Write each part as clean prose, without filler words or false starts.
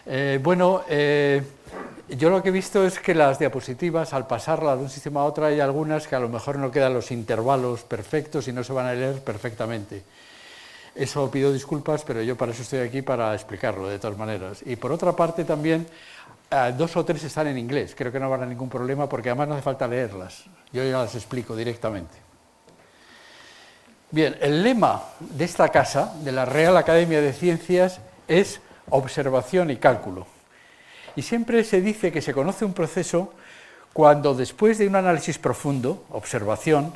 Yo lo que he visto es que las diapositivas, al pasarlas de un sistema a otro, hay algunas que a lo mejor no quedan los intervalos perfectos y no se van a leer perfectamente. Eso pido disculpas, pero yo para eso estoy aquí, para explicarlo de todas maneras. Y por otra parte también, 2 o 3 están en inglés, creo que no van a ningún problema porque además no hace falta leerlas, yo ya las explico directamente. Bien, el lema de esta casa, de la Real Academia de Ciencias, es observación y cálculo. Y siempre se dice que se conoce un proceso cuando después de un análisis profundo, observación,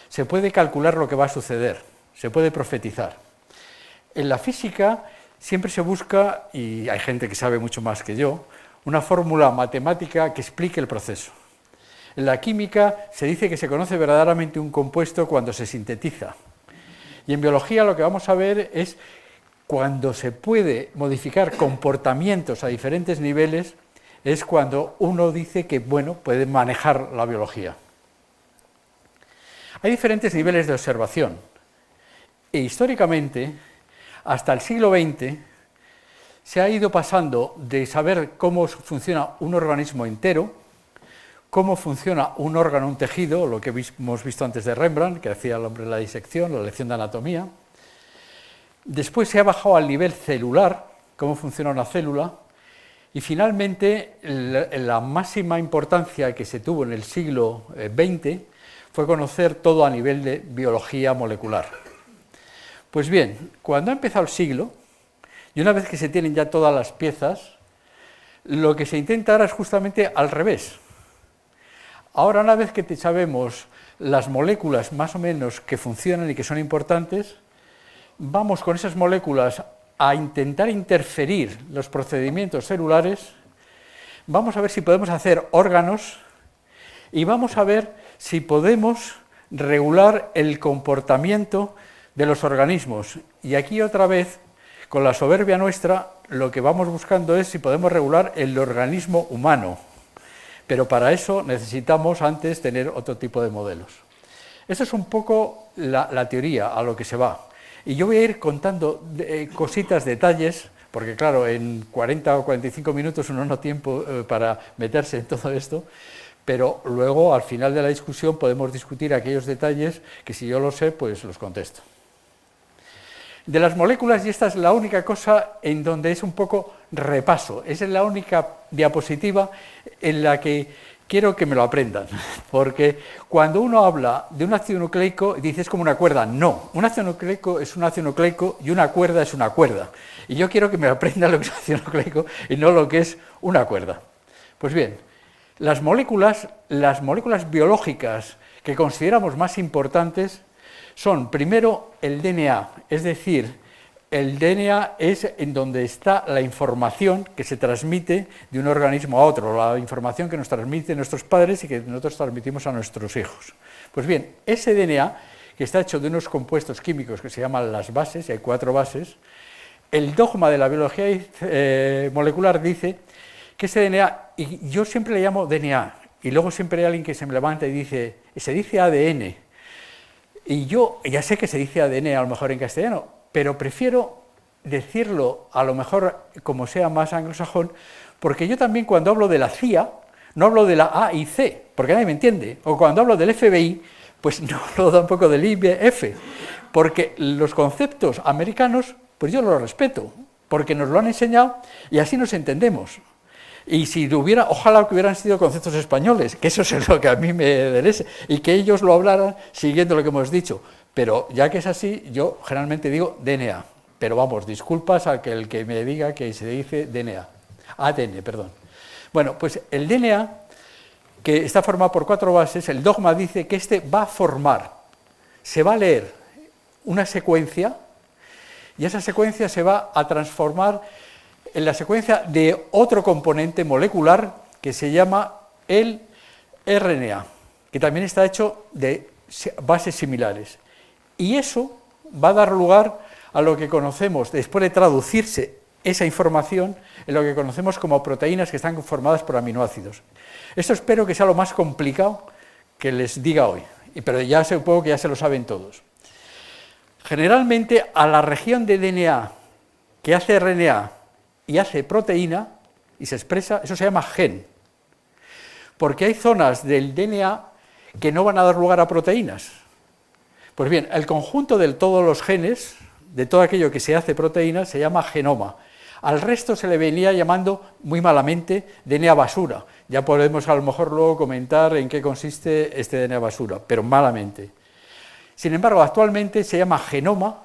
se puede calcular lo que va a suceder, se puede profetizar. En la física siempre se busca, y hay gente que sabe mucho más que yo, una fórmula matemática que explique el proceso. En la química se dice que se conoce verdaderamente un compuesto cuando se sintetiza. Y en biología lo que vamos a ver es cuando se puede modificar comportamientos a diferentes niveles, es cuando uno dice que, bueno, puede manejar la biología. Hay diferentes niveles de observación. E históricamente, hasta el siglo XX, se ha ido pasando de saber cómo funciona un organismo entero, cómo funciona un órgano, un tejido, lo que hemos visto antes de Rembrandt, que hacía el hombre la disección, la lección de anatomía. Después se ha bajado al nivel celular, cómo funciona una célula, y finalmente la máxima importancia que se tuvo en el siglo XX fue conocer todo a nivel de biología molecular. Pues bien, cuando ha empezado el siglo, y una vez que se tienen ya todas las piezas, lo que se intenta ahora es justamente al revés. Ahora, una vez que sabemos las moléculas más o menos que funcionan y que son importantes, vamos con esas moléculas a intentar interferir los procedimientos celulares, vamos a ver si podemos hacer órganos y vamos a ver si podemos regular el comportamiento de los organismos. Y aquí otra vez, con la soberbia nuestra, lo que vamos buscando es si podemos regular el organismo humano. Pero para eso necesitamos antes tener otro tipo de modelos. Esa es un poco la teoría a lo que se va. Y yo voy a ir contando cositas, detalles, porque claro, en 40 o 45 minutos uno no tiene tiempo para meterse en todo esto, pero luego al final de la discusión podemos discutir aquellos detalles que si yo los sé, pues los contesto. De las moléculas, y esta es la única cosa en donde es un poco repaso, esa es la única diapositiva en la que quiero que me lo aprendan, porque cuando uno habla de un ácido nucleico, dice es como una cuerda. No, un ácido nucleico es un ácido nucleico y una cuerda es una cuerda. Y yo quiero que me aprendan lo que es un ácido nucleico y no lo que es una cuerda. Pues bien, las moléculas biológicas que consideramos más importantes son, primero, el DNA, es decir, el DNA es en donde está la información que se transmite de un organismo a otro, la información que nos transmiten nuestros padres y que nosotros transmitimos a nuestros hijos. Pues bien, ese DNA, que está hecho de unos compuestos químicos que se llaman las bases, y hay 4 bases, el dogma de la biología molecular dice que ese DNA, y yo siempre le llamo DNA, y luego siempre hay alguien que se me levanta y dice, se dice ADN, y yo ya sé que se dice ADN a lo mejor en castellano, pero prefiero decirlo a lo mejor como sea más anglosajón, porque yo también cuando hablo de la CIA, no hablo de la A y C, porque nadie me entiende, o cuando hablo del FBI, pues no hablo tampoco del IBF, porque los conceptos americanos, pues yo los respeto, porque nos lo han enseñado y así nos entendemos. Y si hubiera, ojalá que hubieran sido conceptos españoles, que eso es lo que a mí me interesa, y que ellos lo hablaran siguiendo lo que hemos dicho. Pero ya que es así, yo generalmente digo DNA. Pero vamos, disculpas a el que me diga que se dice DNA. ADN, perdón. Bueno, pues el DNA, que está formado por 4 bases, el dogma dice que este va a formar, se va a leer una secuencia, y esa secuencia se va a transformar en la secuencia de otro componente molecular que se llama el RNA, que también está hecho de bases similares. Y eso va a dar lugar a lo que conocemos, después de traducirse esa información, en lo que conocemos como proteínas que están formadas por aminoácidos. Esto espero que sea lo más complicado que les diga hoy, pero ya supongo que ya se lo saben todos. Generalmente a la región de DNA que hace RNA y hace proteína y se expresa, eso se llama gen. Porque hay zonas del DNA que no van a dar lugar a proteínas. Pues bien, el conjunto de todos los genes, de todo aquello que se hace proteína, se llama genoma. Al resto se le venía llamando muy malamente DNA basura. Ya podemos a lo mejor luego comentar en qué consiste este DNA basura, pero malamente. Sin embargo, actualmente se llama genoma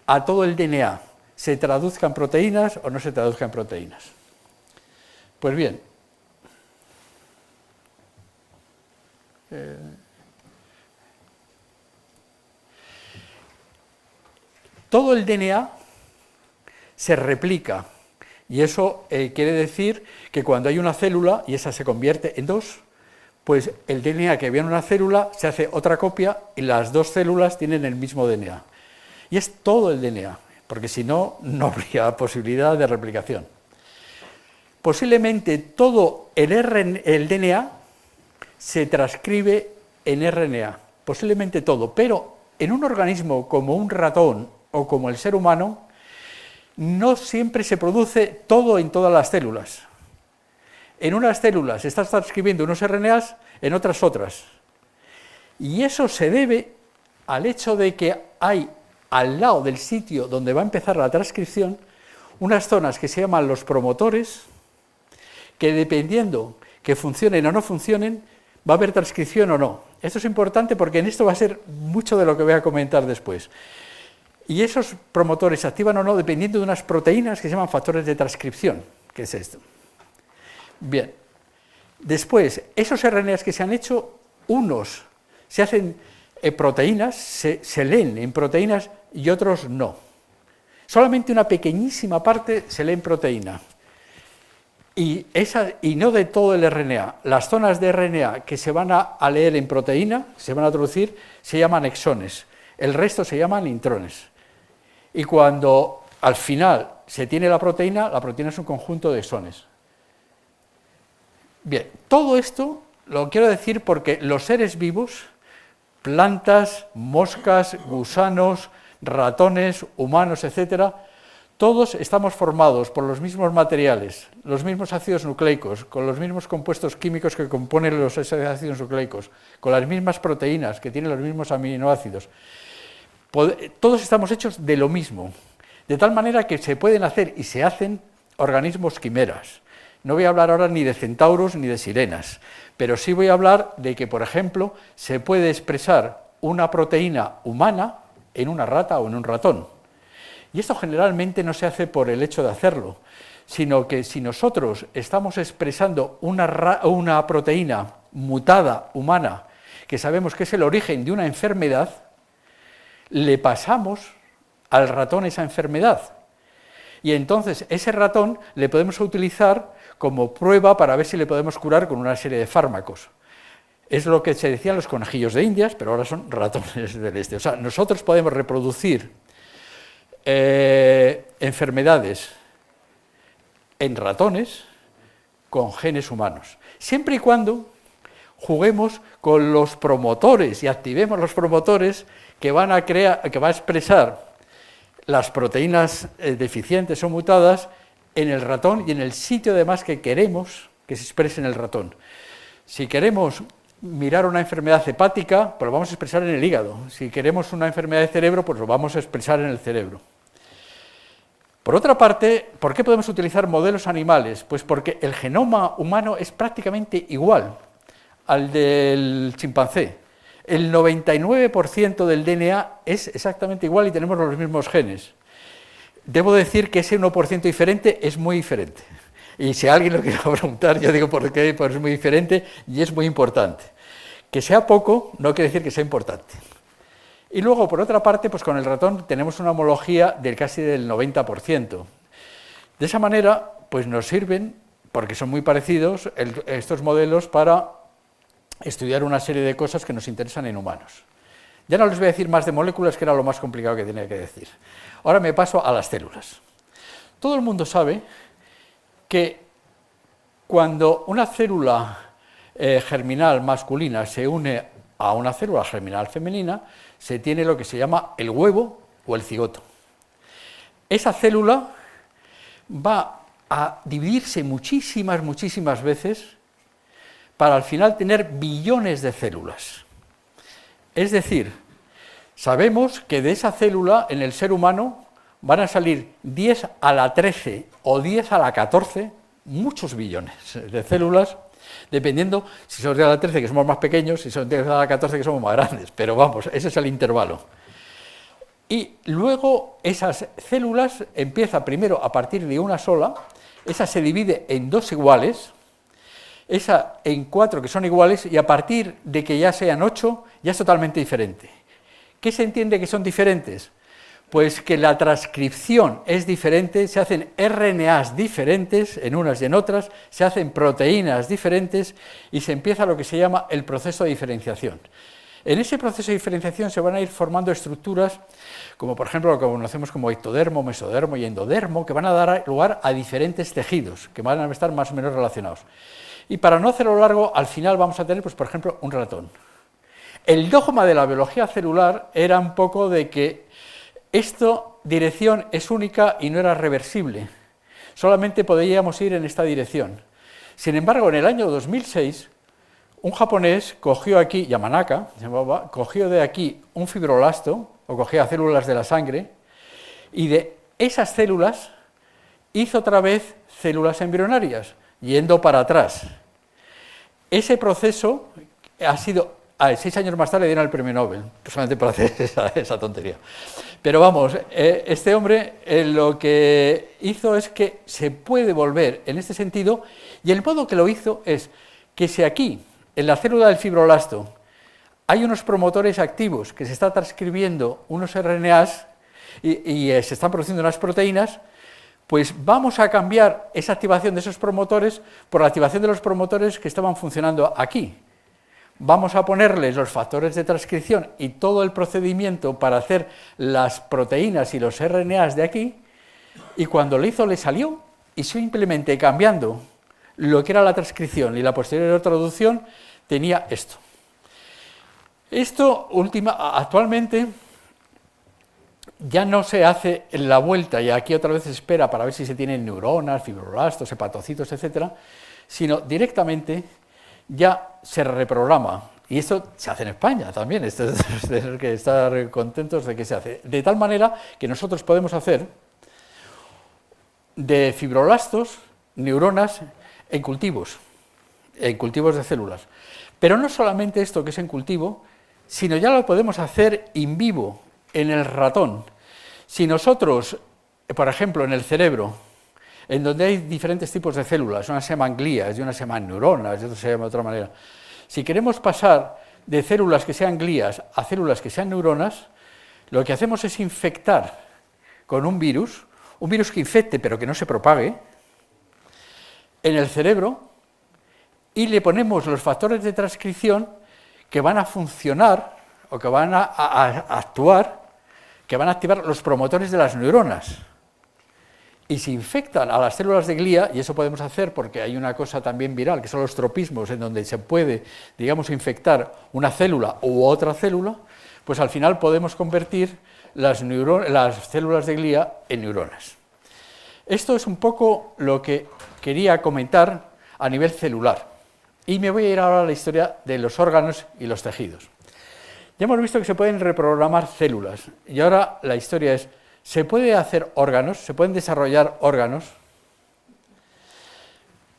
a todo el DNA, se traduzca en proteínas o no se traduzca en proteínas. Pues bien, todo el DNA se replica, y eso quiere decir que cuando hay una célula y esa se convierte en dos, pues el DNA que había en una célula se hace otra copia y las dos células tienen el mismo DNA. Y es todo el DNA, porque si no, no habría posibilidad de replicación. Posiblemente todo el DNA se transcribe en RNA, posiblemente todo, pero en un organismo como un ratón o como el ser humano, no siempre se produce todo en todas las células. En unas células se están transcribiendo unos RNAs, en otras. Y eso se debe al hecho de que hay al lado del sitio donde va a empezar la transcripción unas zonas que se llaman los promotores, que dependiendo que funcionen o no funcionen, va a haber transcripción o no. Esto es importante porque en esto va a ser mucho de lo que voy a comentar después. Y esos promotores se activan o no dependiendo de unas proteínas que se llaman factores de transcripción, que es esto. Bien, después, esos RNAs que se han hecho, unos se hacen proteínas, se leen en proteínas y otros no. Solamente una pequeñísima parte se lee en proteína. Y no de todo el RNA. Las zonas de RNA que se van a leer en proteína, se van a traducir, se llaman exones. El resto se llaman intrones. Y cuando al final se tiene la proteína es un conjunto de exones. Bien, todo esto lo quiero decir porque los seres vivos, plantas, moscas, gusanos, ratones, humanos, etcétera, todos estamos formados por los mismos materiales, los mismos ácidos nucleicos, con los mismos compuestos químicos que componen los ácidos nucleicos, con las mismas proteínas que tienen los mismos aminoácidos. Todos estamos hechos de lo mismo, de tal manera que se pueden hacer y se hacen organismos quimeras. No voy a hablar ahora ni de centauros ni de sirenas, pero sí voy a hablar de que, por ejemplo, se puede expresar una proteína humana en una rata o en un ratón. Y esto generalmente no se hace por el hecho de hacerlo, sino que si nosotros estamos expresando una proteína mutada humana, que sabemos que es el origen de una enfermedad, le pasamos al ratón esa enfermedad. Y entonces ese ratón le podemos utilizar como prueba para ver si le podemos curar con una serie de fármacos. Es lo que se decían los conejillos de Indias, pero ahora son ratones del este. O sea, nosotros podemos reproducir enfermedades en ratones con genes humanos, siempre y cuando juguemos con los promotores y activemos los promotores que van a expresar las proteínas deficientes o mutadas en el ratón y en el sitio además que queremos que se exprese en el ratón. Si queremos mirar una enfermedad hepática, pues lo vamos a expresar en el hígado. Si queremos una enfermedad de cerebro, pues lo vamos a expresar en el cerebro. Por otra parte, ¿por qué podemos utilizar modelos animales? Pues porque el genoma humano es prácticamente igual al del chimpancé. El 99% del DNA es exactamente igual y tenemos los mismos genes. Debo decir que ese 1% diferente es muy diferente. Y si alguien lo quiere preguntar, yo digo por qué, pues es muy diferente y es muy importante. Que sea poco no quiere decir que sea importante. Y luego, por otra parte, pues con el ratón tenemos una homología del casi del 90%. De esa manera, pues nos sirven, porque son muy parecidos, estos modelos para estudiar una serie de cosas que nos interesan en humanos. Ya no les voy a decir más de moléculas, que era lo más complicado que tenía que decir. Ahora me paso a las células. Todo el mundo sabe que cuando una célula germinal masculina se une a una célula germinal femenina, se tiene lo que se llama el huevo o el cigoto. Esa célula va a dividirse muchísimas veces para al final tener billones de células. Es decir, sabemos que de esa célula en el ser humano van a salir 10 a la 13 o 10 a la 14, muchos billones de células, dependiendo si son 10 a la 13 que somos más pequeños, si son 10 a la 14 que somos más grandes, pero vamos, ese es el intervalo. Y luego esas células empieza primero a partir de una sola, esa se divide en dos iguales, esa en 4 que son iguales, y a partir de que ya sean 8, ya es totalmente diferente. ¿Qué se entiende que son diferentes? Pues que la transcripción es diferente, se hacen RNAs diferentes en unas y en otras, se hacen proteínas diferentes y se empieza lo que se llama el proceso de diferenciación. En ese proceso de diferenciación se van a ir formando estructuras, como por ejemplo lo que conocemos como ectodermo, mesodermo y endodermo, que van a dar lugar a diferentes tejidos, que van a estar más o menos relacionados. Y para no hacerlo largo, al final vamos a tener, pues, por ejemplo, un ratón. El dogma de la biología celular era un poco de que esta dirección es única y no era reversible. Solamente podíamos ir en esta dirección. Sin embargo, en el año 2006, un japonés cogió aquí, Yamanaka, cogió de aquí un fibroblasto, o cogía células de la sangre, y de esas células hizo otra vez células embrionarias, yendo para atrás. Ese proceso ha sido, 6 años más tarde le dieron el premio Nobel, solamente por hacer esa tontería. Pero vamos, este hombre lo que hizo es que se puede volver en este sentido, y el modo que lo hizo es que si aquí, en la célula del fibroblasto, hay unos promotores activos que se están transcribiendo unos RNAs y se están produciendo unas proteínas, pues vamos a cambiar esa activación de esos promotores por la activación de los promotores que estaban funcionando aquí. Vamos a ponerles los factores de transcripción y todo el procedimiento para hacer las proteínas y los RNAs de aquí, y cuando lo hizo le salió, y simplemente cambiando lo que era la transcripción y la posterior traducción, tenía esto. Esto actualmente ya no se hace en la vuelta, y aquí otra vez se espera para ver si se tienen neuronas, fibroblastos, hepatocitos, etcétera, sino directamente ya se reprograma. Y esto se hace en España también, esto es tener que estar contentos de que se hace. De tal manera que nosotros podemos hacer de fibroblastos neuronas en cultivos de células. Pero no solamente esto que es en cultivo, sino ya lo podemos hacer in vivo, en el ratón. Si nosotros, por ejemplo, en el cerebro, en donde hay diferentes tipos de células, unas se llaman glías y unas se llaman neuronas, y otras se llaman de otra manera, si queremos pasar de células que sean glías a células que sean neuronas, lo que hacemos es infectar con un virus que infecte pero que no se propague, en el cerebro, y le ponemos los factores de transcripción que van a funcionar o que van a actuar, que van a activar los promotores de las neuronas. Y se infectan a las células de glía, y eso podemos hacer porque hay una cosa también viral, que son los tropismos, en donde se puede, digamos, infectar una célula u otra célula, pues al final podemos convertir las células de glía en neuronas. Esto es un poco lo que quería comentar a nivel celular. Y me voy a ir ahora a la historia de los órganos y los tejidos. Ya hemos visto que se pueden reprogramar células, y ahora la historia es, ¿se puede hacer órganos? ¿Se pueden desarrollar órganos?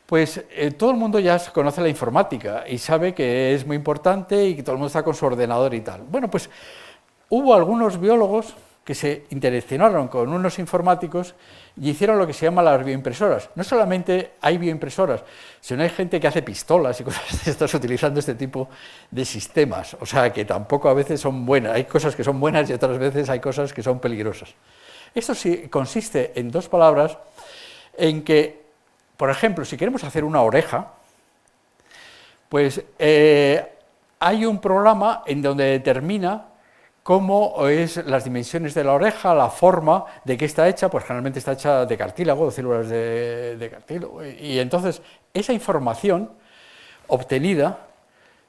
Pues todo el mundo ya conoce la informática y sabe que es muy importante y que todo el mundo está con su ordenador y tal. Bueno, pues hubo algunos biólogos que se interaccionaron con unos informáticos y hicieron lo que se llama las bioimpresoras. No solamente hay bioimpresoras, sino hay gente que hace pistolas y cosas de estas utilizando este tipo de sistemas. O sea, que tampoco a veces son buenas. Hay cosas que son buenas y otras veces hay cosas que son peligrosas. Esto sí consiste en dos palabras, en que, por ejemplo, si queremos hacer una oreja, pues hay un programa en donde determina cómo es las dimensiones de la oreja, la forma de qué está hecha, pues generalmente está hecha de cartílago, de células de cartílago, y entonces esa información obtenida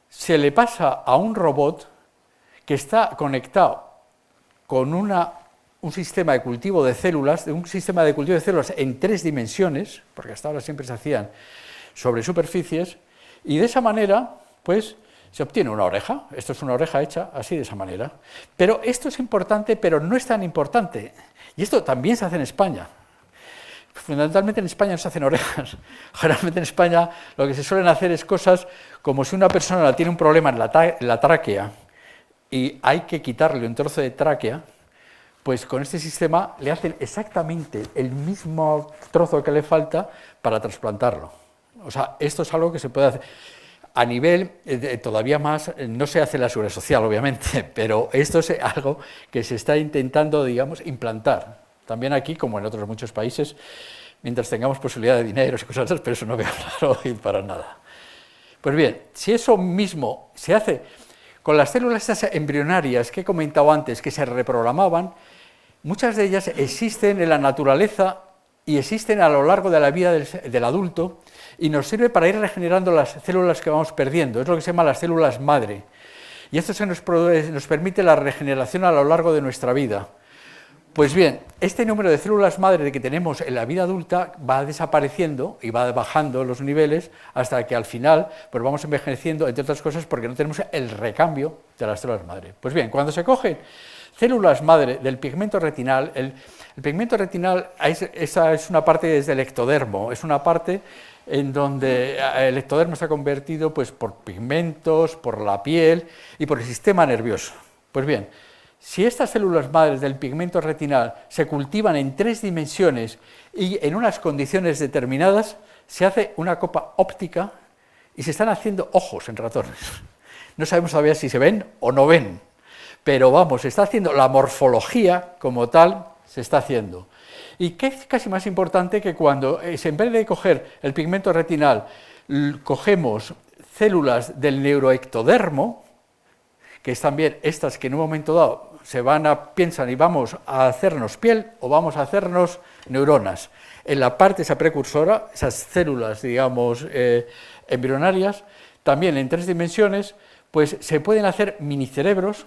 se le pasa a un robot que está conectado con un un sistema de cultivo de células, en 3 dimensiones, porque hasta ahora siempre se hacían sobre superficies, y de esa manera, pues, se obtiene una oreja. Esto es una oreja hecha así, de esa manera. Pero esto es importante, pero no es tan importante. Y esto también se hace en España. Fundamentalmente en España no se hacen orejas. Generalmente en España lo que se suelen hacer es cosas como si una persona tiene un problema en la tráquea y hay que quitarle un trozo de tráquea, pues con este sistema le hacen exactamente el mismo trozo que le falta para trasplantarlo. O sea, esto es algo que se puede hacer a nivel todavía más, no se hace en la seguridad social, obviamente, pero esto es algo que se está intentando, digamos, implantar. También aquí, como en otros muchos países, mientras tengamos posibilidad de dinero y cosas así, pero eso no voy a hablar hoy para nada. Pues bien, si eso mismo se hace con las células estas embrionarias que he comentado antes, que se reprogramaban, muchas de ellas existen en la naturaleza y existen a lo largo de la vida del adulto y nos sirve para ir regenerando las células que vamos perdiendo. Es lo que se llama las células madre. Y esto nos permite la regeneración a lo largo de nuestra vida. Pues bien, este número de células madre que tenemos en la vida adulta va desapareciendo y va bajando los niveles hasta que al final pues vamos envejeciendo, entre otras cosas porque no tenemos el recambio de las células madre. Pues bien, cuando se cogen células madre del pigmento retinal, el pigmento retinal esa es una parte desde el ectodermo, es una parte en donde el ectodermo se ha convertido pues, por pigmentos, por la piel y por el sistema nervioso. Pues bien, si estas células madres del pigmento retinal se cultivan en 3 dimensiones y en unas condiciones determinadas, se hace una copa óptica y se están haciendo ojos en ratones. No sabemos todavía si se ven o no ven, pero vamos, se está haciendo la morfología como tal, se está haciendo. Y que es casi más importante que cuando, en vez de coger el pigmento retinal, cogemos células del neuroectodermo, que es también estas que en un momento dado piensan y vamos a hacernos piel o vamos a hacernos neuronas. En la parte esa precursora, esas células, digamos, embrionarias, también en 3 dimensiones, pues se pueden hacer minicerebros,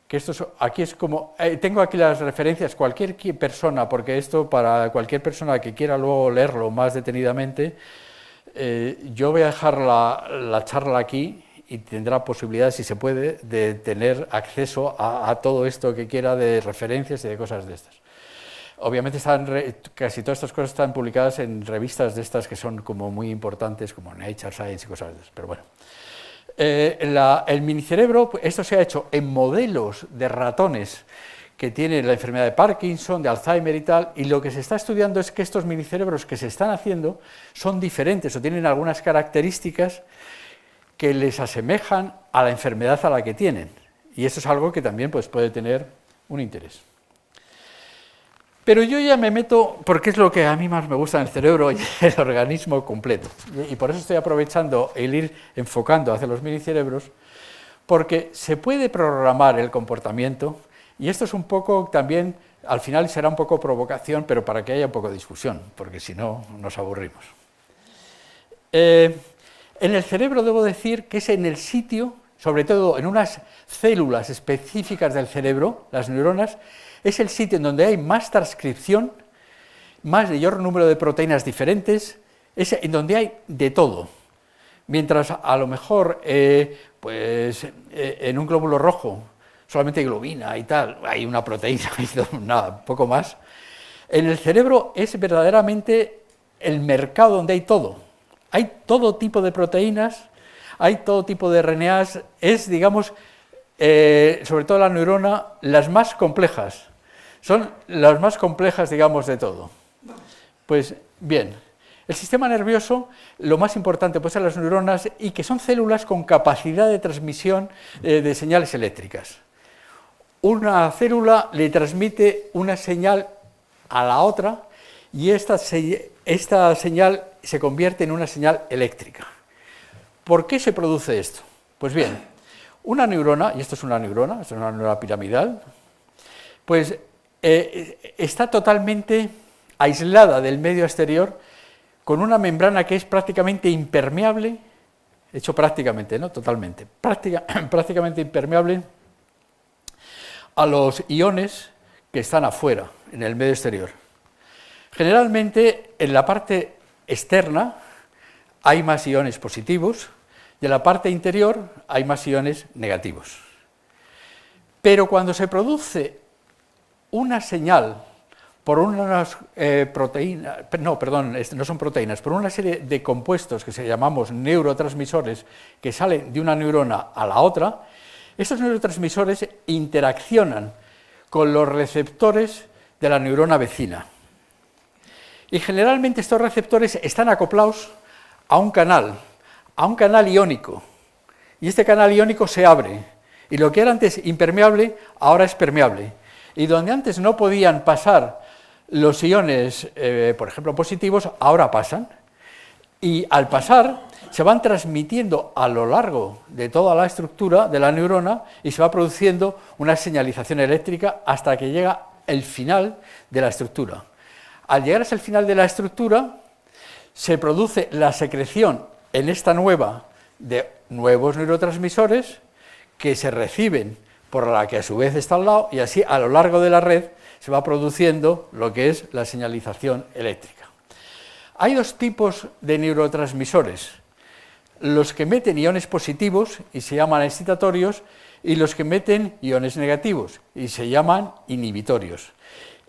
que esto aquí es como, tengo aquí las referencias, cualquier persona, porque esto para cualquier persona que quiera luego leerlo más detenidamente, yo voy a dejar la charla aquí y tendrá posibilidad, si se puede, de tener acceso a todo esto que quiera de referencias y de cosas de estas. Obviamente casi todas estas cosas están publicadas en revistas de estas que son como muy importantes, como Nature, Science y cosas de estas, pero bueno. El minicerebro, esto se ha hecho en modelos de ratones que tienen la enfermedad de Parkinson, de Alzheimer y tal, y lo que se está estudiando es que estos minicerebros que se están haciendo son diferentes o tienen algunas características que les asemejan a la enfermedad a la que tienen. Y eso es algo que también pues, puede tener un interés. Pero yo ya me meto, porque es lo que a mí más me gusta en el cerebro y el organismo completo. Y por eso estoy aprovechando el ir enfocando hacia los minicerebros, porque se puede programar el comportamiento, y esto es un poco también, al final será un poco provocación, pero para que haya un poco de discusión, porque si no, nos aburrimos. En el cerebro debo decir que es en el sitio, sobre todo en unas células específicas del cerebro, las neuronas, es el sitio en donde hay más transcripción, mayor número de proteínas diferentes, es en donde hay de todo. Mientras a lo mejor en un glóbulo rojo solamente hay globina y tal, hay una proteína y nada, poco más. En el cerebro es verdaderamente el mercado donde hay todo. Hay todo tipo de proteínas, hay todo tipo de RNAs, es, digamos, sobre todo la neurona, las más complejas. Son las más complejas, digamos, de todo. Pues bien, el sistema nervioso, lo más importante pues son las neuronas y que son células con capacidad de transmisión de señales eléctricas. Una célula le transmite una señal a la otra y esta señal se convierte en una señal eléctrica. ¿Por qué se produce esto? Pues bien, una neurona, y esto es una neurona piramidal, pues está totalmente aislada del medio exterior con una membrana que es prácticamente impermeable, hecho prácticamente, no totalmente, prácticamente impermeable a los iones que están afuera, en el medio exterior. Generalmente, en la parte externa hay más iones positivos y en la parte interior hay más iones negativos. Pero cuando se produce una señal por unas proteínas, no, perdón, no son proteínas, por una serie de compuestos que se llamamos neurotransmisores que salen de una neurona a la otra, estos neurotransmisores interaccionan con los receptores de la neurona vecina. Y generalmente estos receptores están acoplados a un canal iónico, y este canal iónico se abre, y lo que era antes impermeable, ahora es permeable, y donde antes no podían pasar los iones, por ejemplo, positivos, ahora pasan, y al pasar se van transmitiendo a lo largo de toda la estructura de la neurona y se va produciendo una señalización eléctrica hasta que llega el final de la estructura. Al llegar hasta el final de la estructura, se produce la secreción en esta nueva de nuevos neurotransmisores que se reciben por la que a su vez está al lado, y así a lo largo de la red se va produciendo lo que es la señalización eléctrica. Hay dos tipos de neurotransmisores: los que meten iones positivos y se llaman excitatorios, y los que meten iones negativos y se llaman inhibitorios.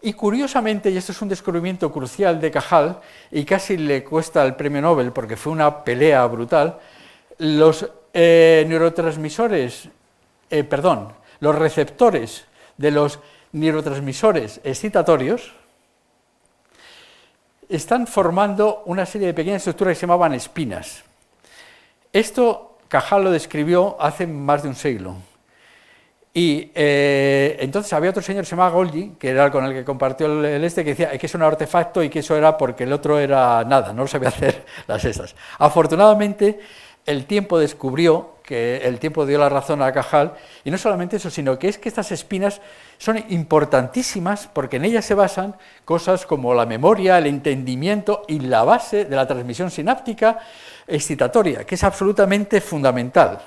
Y curiosamente, y esto es un descubrimiento crucial de Cajal, y casi le cuesta el premio Nobel porque fue una pelea brutal, los los receptores de los neurotransmisores excitatorios están formando una serie de pequeñas estructuras que se llamaban espinas. Esto Cajal lo describió hace más de un siglo. Y entonces había otro señor que se llamaba Golgi, que era con el que compartió que decía que eso era un artefacto y que eso era porque el otro era nada, no sabía hacer las esas. Afortunadamente, el tiempo descubrió que el tiempo dio la razón a Cajal, y no solamente eso, sino que es que estas espinas son importantísimas porque en ellas se basan cosas como la memoria, el entendimiento y la base de la transmisión sináptica excitatoria, que es absolutamente fundamental.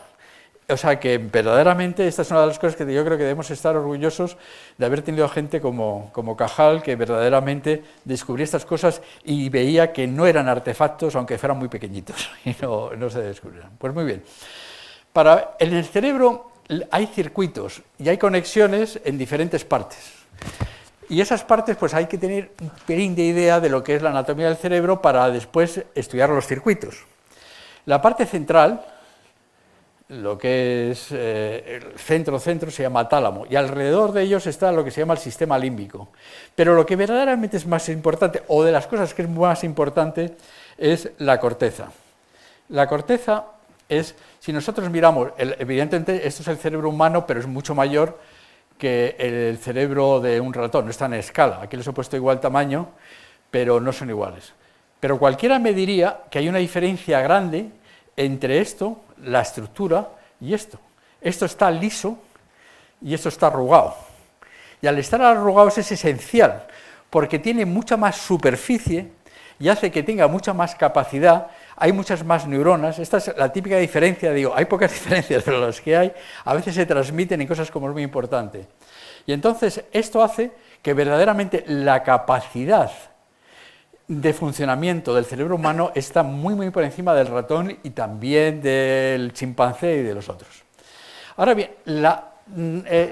O sea que verdaderamente esta es una de las cosas que yo creo que debemos estar orgullosos de haber tenido gente como Cajal, que verdaderamente descubría estas cosas y veía que no eran artefactos, aunque fueran muy pequeñitos, y no se descubrieran. Pues muy bien. En el cerebro hay circuitos y hay conexiones en diferentes partes. Y esas partes, pues hay que tener un pelín de idea de lo que es la anatomía del cerebro para después estudiar los circuitos. La parte central, lo que es el centro se llama tálamo, y alrededor de ellos está lo que se llama el sistema límbico. Pero lo que verdaderamente es más importante, o de las cosas que es más importante, es la corteza. La corteza es, si nosotros miramos, evidentemente esto es el cerebro humano, pero es mucho mayor que el cerebro de un ratón, no está en escala. Aquí les he puesto igual tamaño, pero no son iguales. Pero cualquiera me diría que hay una diferencia grande entre esto, la estructura, y esto. Esto está liso y esto está arrugado. Y al estar arrugado es esencial, porque tiene mucha más superficie y hace que tenga mucha más capacidad, hay muchas más neuronas. Esta es la típica diferencia, digo, hay pocas diferencias, pero las que hay a veces se transmiten en cosas como es muy importante. Y entonces esto hace que verdaderamente la capacidad de funcionamiento del cerebro humano está muy por encima del ratón y también del chimpancé y de los otros. Ahora bien,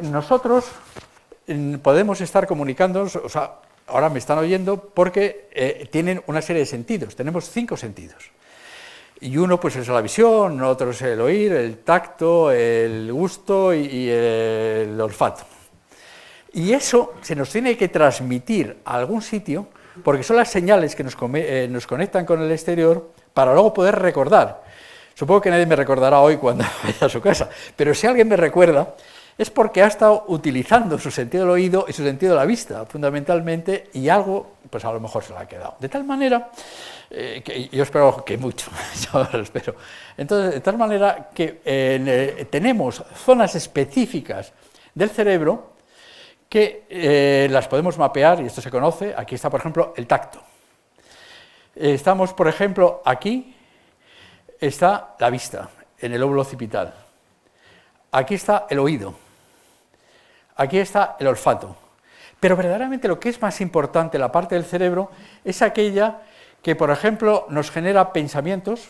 nosotros podemos estar comunicándonos, o sea, ahora me están oyendo porque tienen una serie de sentidos, tenemos 5 sentidos. Y uno pues es la visión, otro es el oír, el tacto, el gusto y el olfato. Y eso se nos tiene que transmitir a algún sitio, porque son las señales que nos conectan con el exterior para luego poder recordar. Supongo que nadie me recordará hoy cuando vaya a su casa, pero si alguien me recuerda es porque ha estado utilizando su sentido del oído y su sentido de la vista, fundamentalmente, y algo, pues a lo mejor se le ha quedado. De tal manera, que yo espero que mucho, yo lo espero. Entonces, de tal manera que tenemos zonas específicas del cerebro que las podemos mapear, y esto se conoce. Aquí está, por ejemplo, el tacto. Estamos, por ejemplo, aquí está la vista, en el lóbulo occipital. Aquí está el oído. Aquí está el olfato. Pero verdaderamente lo que es más importante, la parte del cerebro, es aquella que, por ejemplo, nos genera pensamientos,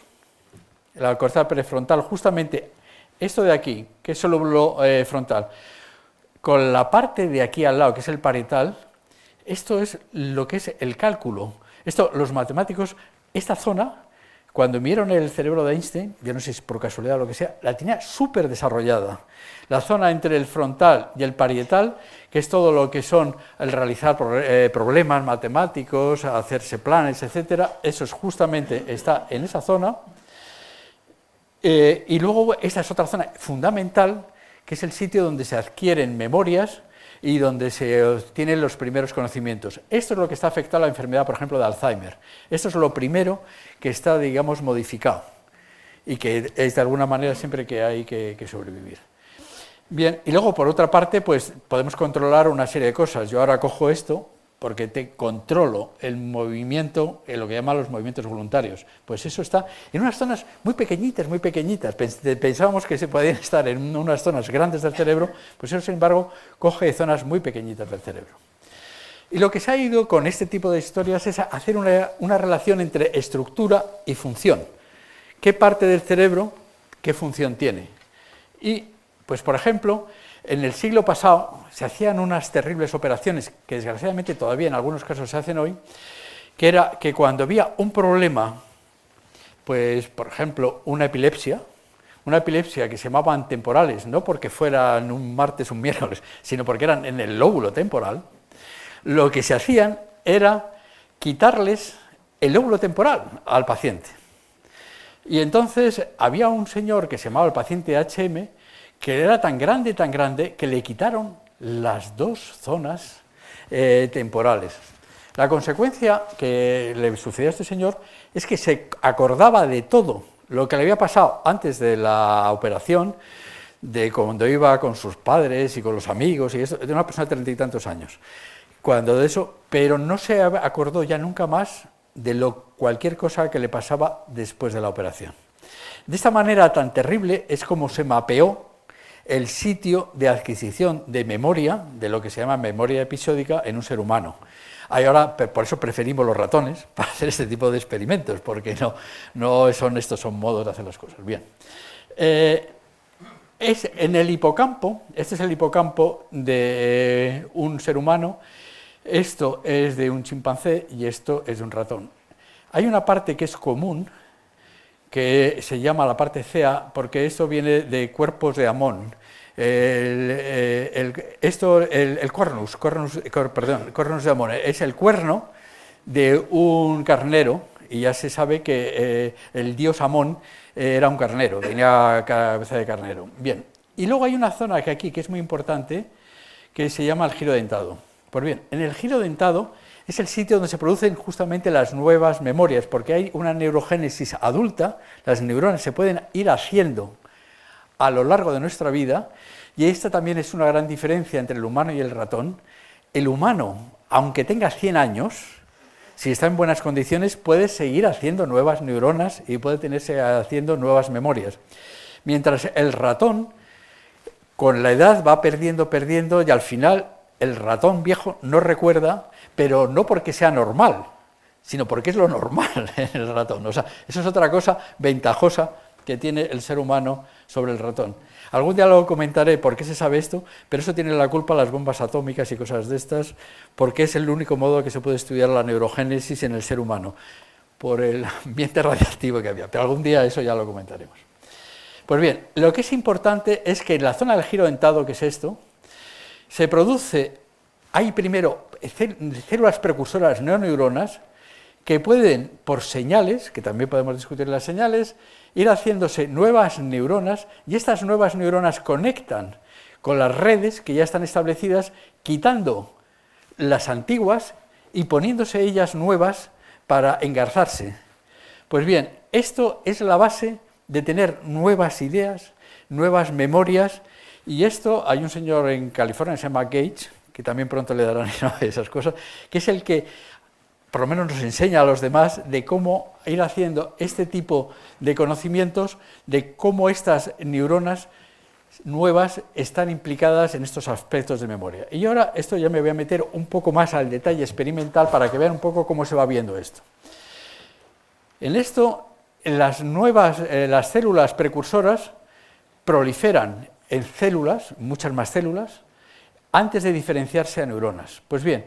la corteza prefrontal, justamente esto de aquí, que es el lóbulo frontal, con la parte de aquí al lado, que es el parietal, esto es lo que es el cálculo. Esto, los matemáticos, esta zona, cuando vieron el cerebro de Einstein, yo no sé si por casualidad o lo que sea, la tenía súper desarrollada. La zona entre el frontal y el parietal, que es todo lo que son el realizar problemas matemáticos, hacerse planes, etcétera, eso es justamente está en esa zona. Y luego esta es otra zona fundamental, que es el sitio donde se adquieren memorias y donde se obtienen los primeros conocimientos. Esto es lo que está afectado a la enfermedad, por ejemplo, de Alzheimer. Esto es lo primero que está, digamos, modificado y que es de alguna manera siempre que hay que sobrevivir. Bien, y luego por otra parte, pues podemos controlar una serie de cosas. Yo ahora cojo esto porque te controlo el movimiento, lo que llaman los movimientos voluntarios. Pues eso está en unas zonas muy pequeñitas, muy pequeñitas. Pensábamos que se podían estar en unas zonas grandes del cerebro, pues eso, sin embargo, coge zonas muy pequeñitas del cerebro. Y lo que se ha ido con este tipo de historias es hacer una relación entre estructura y función. ¿Qué parte del cerebro, qué función tiene? Y, pues por ejemplo, en el siglo pasado se hacían unas terribles operaciones, que desgraciadamente todavía en algunos casos se hacen hoy, que era que cuando había un problema, pues por ejemplo una epilepsia que se llamaban temporales, no porque fueran un martes o un miércoles, sino porque eran en el lóbulo temporal, lo que se hacían era quitarles el lóbulo temporal al paciente. Y entonces había un señor que se llamaba el paciente HM, que era tan grande, que le quitaron las dos zonas temporales. La consecuencia que le sucedió a este señor es que se acordaba de todo lo que le había pasado antes de la operación, de cuando iba con sus padres y con los amigos, y esto, de una persona de 30 y tantos años. Cuando de eso, pero no se acordó ya nunca más de cualquier cosa que le pasaba después de la operación. De esta manera tan terrible es como se mapeó el sitio de adquisición de memoria, de lo que se llama memoria episódica, en un ser humano. Ahora, por eso preferimos los ratones para hacer este tipo de experimentos, porque estos son modos de hacer las cosas. Bien. Es en el hipocampo, este es el hipocampo de un ser humano, esto es de un chimpancé y esto es de un ratón. Hay una parte que es común, que se llama la parte CEA, porque esto viene de cuerpos de Amón. El cornus de Amón es el cuerno de un carnero, y ya se sabe que el dios Amón era un carnero, tenía cabeza de carnero. Bien, y luego hay una zona que aquí que es muy importante, que se llama el giro dentado. Pues bien, en el giro dentado es el sitio donde se producen justamente las nuevas memorias, porque hay una neurogénesis adulta, las neuronas se pueden ir haciendo a lo largo de nuestra vida, y esta también es una gran diferencia entre el humano y el ratón. El humano, aunque tenga 100 años, si está en buenas condiciones, puede seguir haciendo nuevas neuronas y puede tenerse haciendo nuevas memorias. Mientras el ratón, con la edad va perdiendo, y al final el ratón viejo no recuerda, pero no porque sea normal, sino porque es lo normal en el ratón. O sea, eso es otra cosa ventajosa que tiene el ser humano sobre el ratón. Algún día lo comentaré por qué se sabe esto, pero eso tiene la culpa las bombas atómicas y cosas de estas, porque es el único modo que se puede estudiar la neurogénesis en el ser humano, por el ambiente radiactivo que había. Pero algún día eso ya lo comentaremos. Pues bien, lo que es importante es que en la zona del giro dentado, que es esto, se produce, hay primero células precursoras neoneuronas que pueden, por señales, que también podemos discutir las señales, ir haciéndose nuevas neuronas, y estas nuevas neuronas conectan con las redes que ya están establecidas, quitando las antiguas y poniéndose ellas nuevas para engarzarse. Pues bien, esto es la base de tener nuevas ideas, nuevas memorias, y esto, hay un señor en California que se llama Gates, que también pronto le darán esas cosas, que es el que por lo menos nos enseña a los demás de cómo ir haciendo este tipo de conocimientos, de cómo estas neuronas nuevas están implicadas en estos aspectos de memoria. Y ahora esto ya me voy a meter un poco más al detalle experimental para que vean un poco cómo se va viendo esto. En esto, las células precursoras proliferan en células, muchas más células, antes de diferenciarse a neuronas. Pues bien,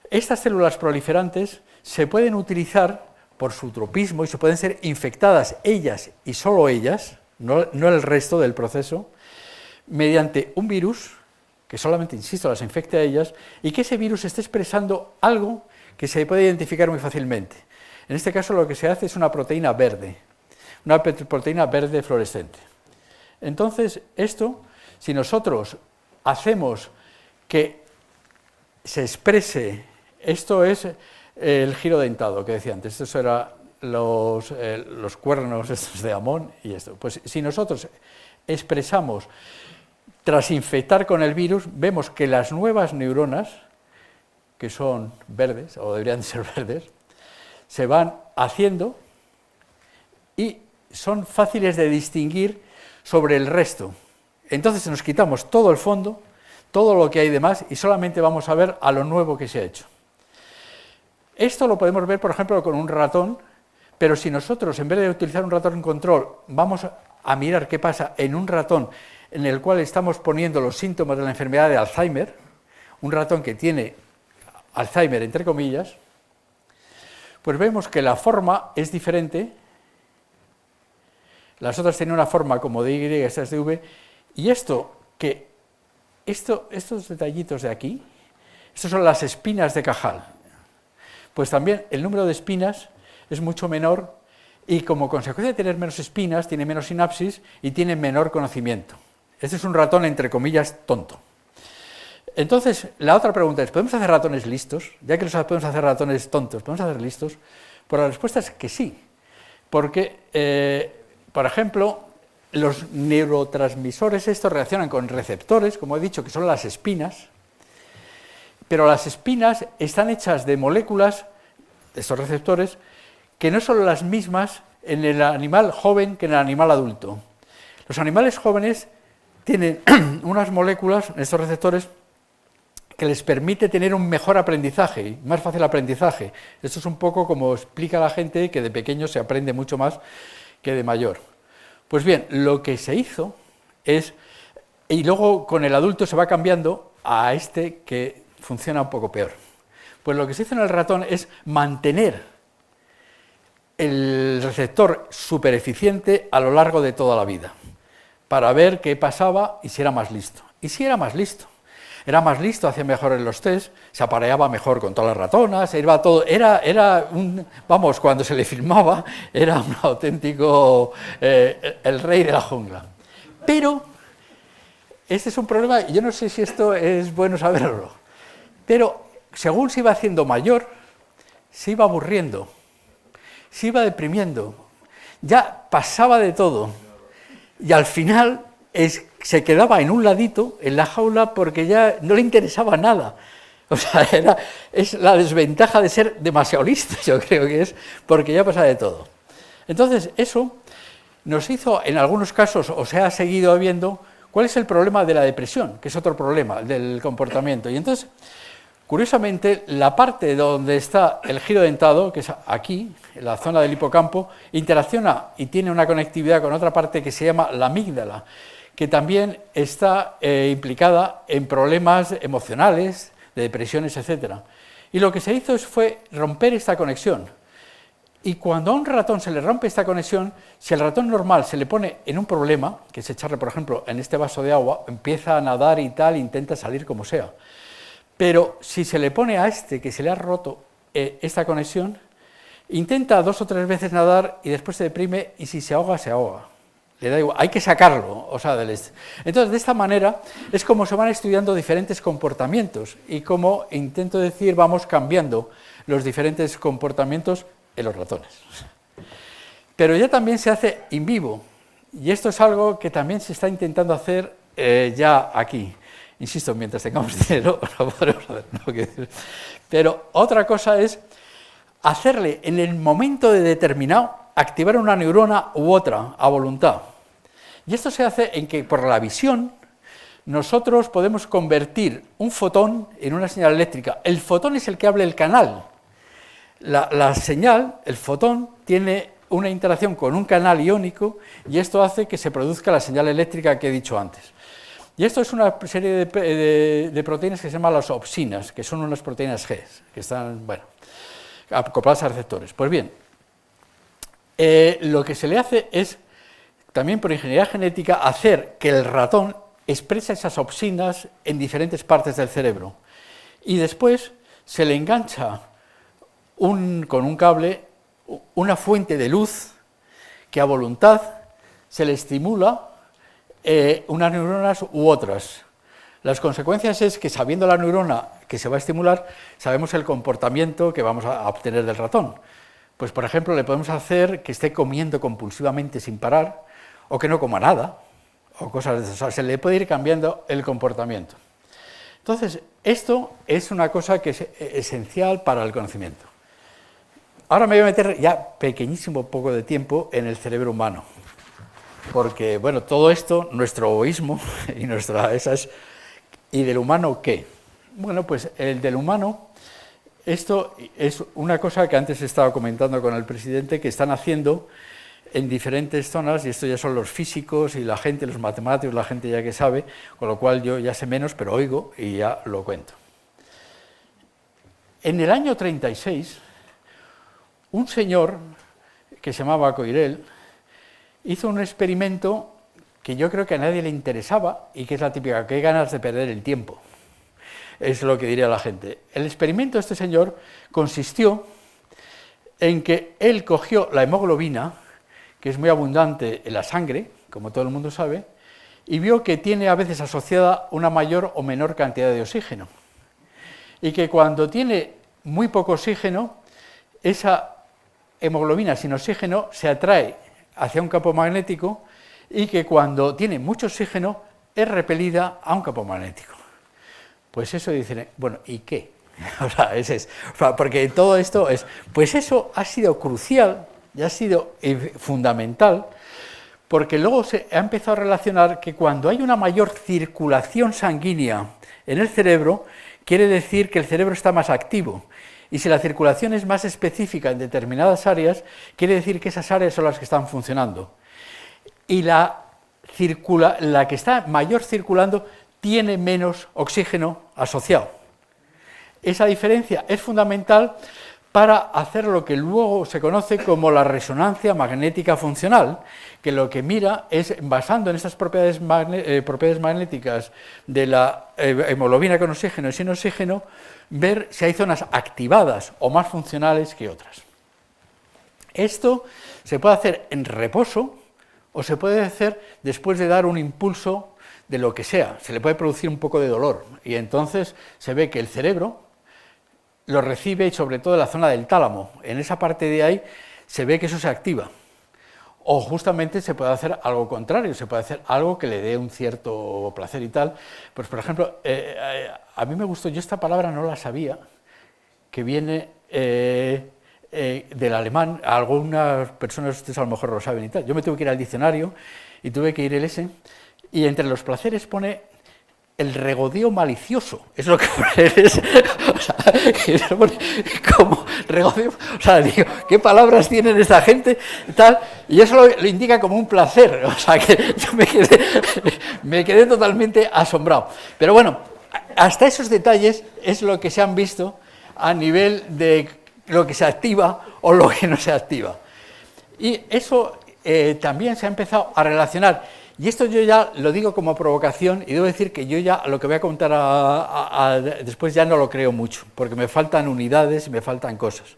estas células proliferantes se pueden utilizar por su tropismo y se pueden ser infectadas ellas y solo ellas, no el resto del proceso, mediante un virus que solamente, insisto, las infecte a ellas y que ese virus esté expresando algo que se puede identificar muy fácilmente. En este caso lo que se hace es una proteína verde fluorescente. Entonces, esto, si nosotros hacemos que se exprese, esto es el giro dentado que decía antes, estos eran los cuernos estos de Amón y esto. Pues si nosotros expresamos, tras infectar con el virus, vemos que las nuevas neuronas, que son verdes, o deberían ser verdes, se van haciendo y son fáciles de distinguir sobre el resto. Entonces nos quitamos todo el fondo, todo lo que hay de más, y solamente vamos a ver a lo nuevo que se ha hecho. Esto lo podemos ver, por ejemplo, con un ratón, pero si nosotros, en vez de utilizar un ratón control, vamos a mirar qué pasa en un ratón en el cual estamos poniendo los síntomas de la enfermedad de Alzheimer, un ratón que tiene Alzheimer, entre comillas, pues vemos que la forma es diferente. Las otras tienen una forma como de Y, esta es de V, y estos detallitos de aquí, estos son las espinas de Cajal. Pues también el número de espinas es mucho menor y como consecuencia de tener menos espinas, tiene menos sinapsis y tiene menor conocimiento. Este es un ratón, entre comillas, tonto. Entonces, la otra pregunta es, ¿podemos hacer ratones listos? Ya que los podemos hacer ratones tontos, ¿podemos hacer listos? Pues la respuesta es que sí, porque, por ejemplo, los neurotransmisores estos reaccionan con receptores, como he dicho, que son las espinas, pero las espinas están hechas de moléculas, estos receptores, que no son las mismas en el animal joven que en el animal adulto. Los animales jóvenes tienen unas moléculas, estos receptores, que les permite tener un mejor aprendizaje, más fácil aprendizaje. Esto es un poco como explica la gente que de pequeño se aprende mucho más que de mayor. Pues bien, lo que se hizo es, y luego con el adulto se va cambiando a este que funciona un poco peor. Pues lo que se hizo en el ratón es mantener el receptor súper eficiente a lo largo de toda la vida, para ver qué pasaba y si era más listo. Y si era más listo. Era más listo, hacía mejor en los test, se apareaba mejor con todas las ratonas, iba todo, vamos, cuando se le filmaba, era un auténtico el rey de la jungla. Pero, este es un problema, y yo no sé si esto es bueno saberlo, pero según se iba haciendo mayor, se iba aburriendo, se iba deprimiendo, ya pasaba de todo, y al final se quedaba en un ladito, en la jaula, porque ya no le interesaba nada. O sea, es la desventaja de ser demasiado listo, yo creo que es, porque ya pasa de todo. Entonces, eso nos hizo, en algunos casos, o se ha seguido habiendo, cuál es el problema de la depresión, que es otro problema del comportamiento. Y entonces, curiosamente, la parte donde está el giro dentado, que es aquí, en la zona del hipocampo, interacciona y tiene una conectividad con otra parte que se llama la amígdala, que también está implicada en problemas emocionales, de depresiones, etc. Y lo que se hizo fue romper esta conexión. Y cuando a un ratón se le rompe esta conexión, si al ratón normal se le pone en un problema, que es echarle, por ejemplo, en este vaso de agua, empieza a nadar y tal, intenta salir como sea. Pero si se le pone a este, que se le ha roto esta conexión, intenta 2 o 3 veces nadar y después se deprime, y si se ahoga, se ahoga. Le da igual, hay que sacarlo, o sea, del este. Entonces, de esta manera es como se van estudiando diferentes comportamientos y como, intento decir, vamos cambiando los diferentes comportamientos en los ratones. Pero ya también se hace in vivo, y esto es algo que también se está intentando hacer ya aquí. Insisto, mientras tengamos dinero, lo podremos hacer, ¿no? Pero otra cosa es hacerle en el momento determinado activar una neurona u otra a voluntad. Y esto se hace en que por la visión nosotros podemos convertir un fotón en una señal eléctrica. El fotón es el que abre el canal. La señal, el fotón, tiene una interacción con un canal iónico y esto hace que se produzca la señal eléctrica que he dicho antes. Y esto es una serie de proteínas que se llaman las opsinas, que son unas proteínas G, que están, bueno, acopladas a receptores. Pues bien, lo que se le hace es, también por ingeniería genética, hacer que el ratón exprese esas opsinas en diferentes partes del cerebro. Y después se le engancha con un cable una fuente de luz que a voluntad se le estimula unas neuronas u otras. Las consecuencias es que sabiendo la neurona que se va a estimular, sabemos el comportamiento que vamos a obtener del ratón. Pues por ejemplo le podemos hacer que esté comiendo compulsivamente sin parar o que no coma nada o cosas de esas. O sea, se le puede ir cambiando el comportamiento. Entonces, esto es una cosa que es esencial para el conocimiento. Ahora me voy a meter ya pequeñísimo poco de tiempo en el cerebro humano, porque, bueno, todo esto, nuestro egoísmo ¿y del humano qué? Bueno, pues el del humano, esto es una cosa que antes estaba comentando con el presidente, que están haciendo en diferentes zonas, y esto ya son los físicos y la gente, los matemáticos, la gente ya que sabe, con lo cual yo ya sé menos, pero oigo y ya lo cuento. En el año 36, un señor que se llamaba Coirel hizo un experimento que yo creo que a nadie le interesaba y que es la típica, que hay ganas de perder el tiempo. Es lo que diría la gente. El experimento de este señor consistió en que él cogió la hemoglobina, que es muy abundante en la sangre, como todo el mundo sabe, y vio que tiene a veces asociada una mayor o menor cantidad de oxígeno. Y que cuando tiene muy poco oxígeno, esa hemoglobina sin oxígeno se atrae hacia un campo magnético y que cuando tiene mucho oxígeno es repelida a un campo magnético. Pues eso dicen, bueno, ¿y qué? O sea, porque todo esto es, pues eso ha sido crucial y ha sido fundamental, porque luego se ha empezado a relacionar que cuando hay una mayor circulación sanguínea en el cerebro, quiere decir que el cerebro está más activo. Y si la circulación es más específica en determinadas áreas, quiere decir que esas áreas son las que están funcionando. Y la que está mayor circulando tiene menos oxígeno asociado. Esa diferencia es fundamental para hacer lo que luego se conoce como la resonancia magnética funcional, que lo que mira es, basando en estas propiedades magnéticas de la hemoglobina con oxígeno y sin oxígeno, ver si hay zonas activadas o más funcionales que otras. Esto se puede hacer en reposo o se puede hacer después de dar un impulso de lo que sea. Se le puede producir un poco de dolor y entonces se ve que el cerebro lo recibe, y sobre todo en la zona del tálamo. En esa parte de ahí se ve que eso se activa. O justamente se puede hacer algo contrario, se puede hacer algo que le dé un cierto placer y tal. Pues, por ejemplo, a mí me gustó, yo esta palabra no la sabía, que viene del alemán, algunas personas ustedes a lo mejor lo saben y tal. Yo me tuve que ir al diccionario y tuve que ir el ese, y entre los placeres pone el regodeo malicioso, es lo que pone, o sea, que se pone como regodeo, o sea, digo, ¿qué palabras tienen esta gente? Tal, y eso lo indica como un placer, o sea, que yo me quedé totalmente asombrado. Pero bueno, hasta esos detalles es lo que se han visto a nivel de lo que se activa o lo que no se activa. Y eso también se ha empezado a relacionar. Y esto yo ya lo digo como provocación y debo decir que yo ya lo que voy a contar después ya no lo creo mucho, porque me faltan unidades y me faltan cosas.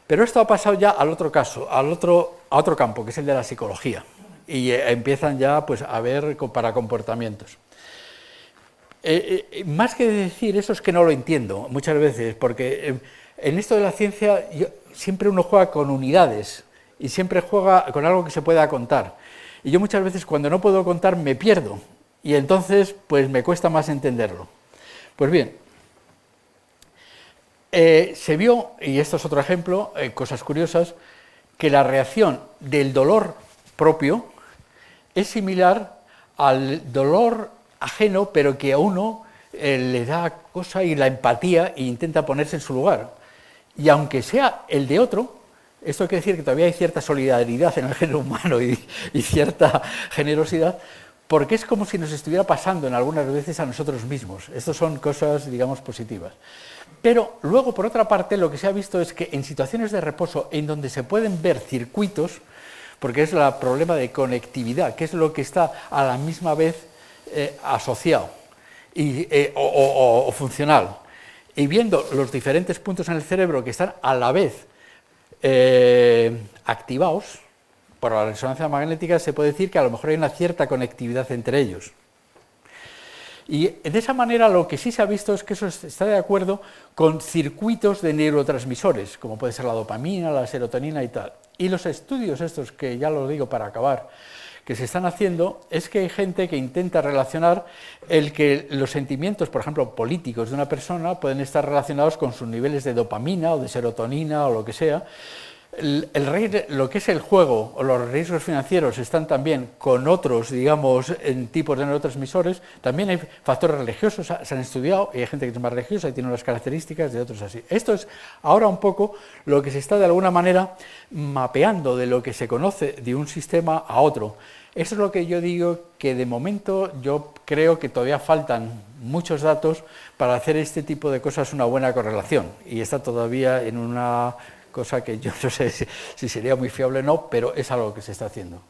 Pero esto ha pasado ya al otro caso, a otro campo, que es el de la psicología. Y empiezan ya pues, a ver para comportamientos. Más que decir eso es que no lo entiendo muchas veces, porque en esto de la ciencia siempre uno juega con unidades y siempre juega con algo que se pueda contar. Y yo muchas veces cuando no puedo contar me pierdo y entonces pues me cuesta más entenderlo. Pues bien, se vio, y esto es otro ejemplo, cosas curiosas, que la reacción del dolor propio es similar al dolor ajeno, pero que a uno le da cosa y la empatía e intenta ponerse en su lugar. Y aunque sea el de otro, esto quiere decir que todavía hay cierta solidaridad en el género humano y cierta generosidad, porque es como si nos estuviera pasando en algunas veces a nosotros mismos. Estas son cosas, digamos, positivas. Pero luego, por otra parte, lo que se ha visto es que en situaciones de reposo, en donde se pueden ver circuitos, porque es el problema de conectividad, que es lo que está a la misma vez asociado o funcional, y viendo los diferentes puntos en el cerebro que están a la vez activados por la resonancia magnética, se puede decir que a lo mejor hay una cierta conectividad entre ellos. Y de esa manera lo que sí se ha visto es que eso está de acuerdo con circuitos de neurotransmisores, como puede ser la dopamina, la serotonina y tal. Y los estudios estos, que ya lo digo para acabar, que se están haciendo, es que hay gente que intenta relacionar el que los sentimientos, por ejemplo, políticos de una persona pueden estar relacionados con sus niveles de dopamina o de serotonina o lo que sea. Lo que es el juego o los riesgos financieros están también con otros, digamos, en tipos de neurotransmisores. También hay factores religiosos, se han estudiado, y hay gente que es más religiosa y tiene unas características de otros así. Esto es ahora un poco lo que se está de alguna manera mapeando de lo que se conoce de un sistema a otro. Eso es lo que yo digo, que de momento yo creo que todavía faltan muchos datos para hacer este tipo de cosas una buena correlación, y está todavía en una cosa que yo no sé si sería muy fiable o no, pero es algo que se está haciendo.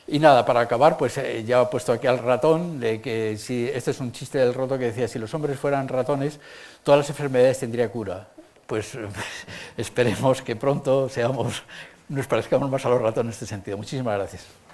Y nada, para acabar, pues ya he puesto aquí al ratón, de que si este es un chiste del roto que decía, si los hombres fueran ratones, todas las enfermedades tendrían cura. Pues esperemos que pronto nos parezcamos más a los ratones en este sentido. Muchísimas gracias.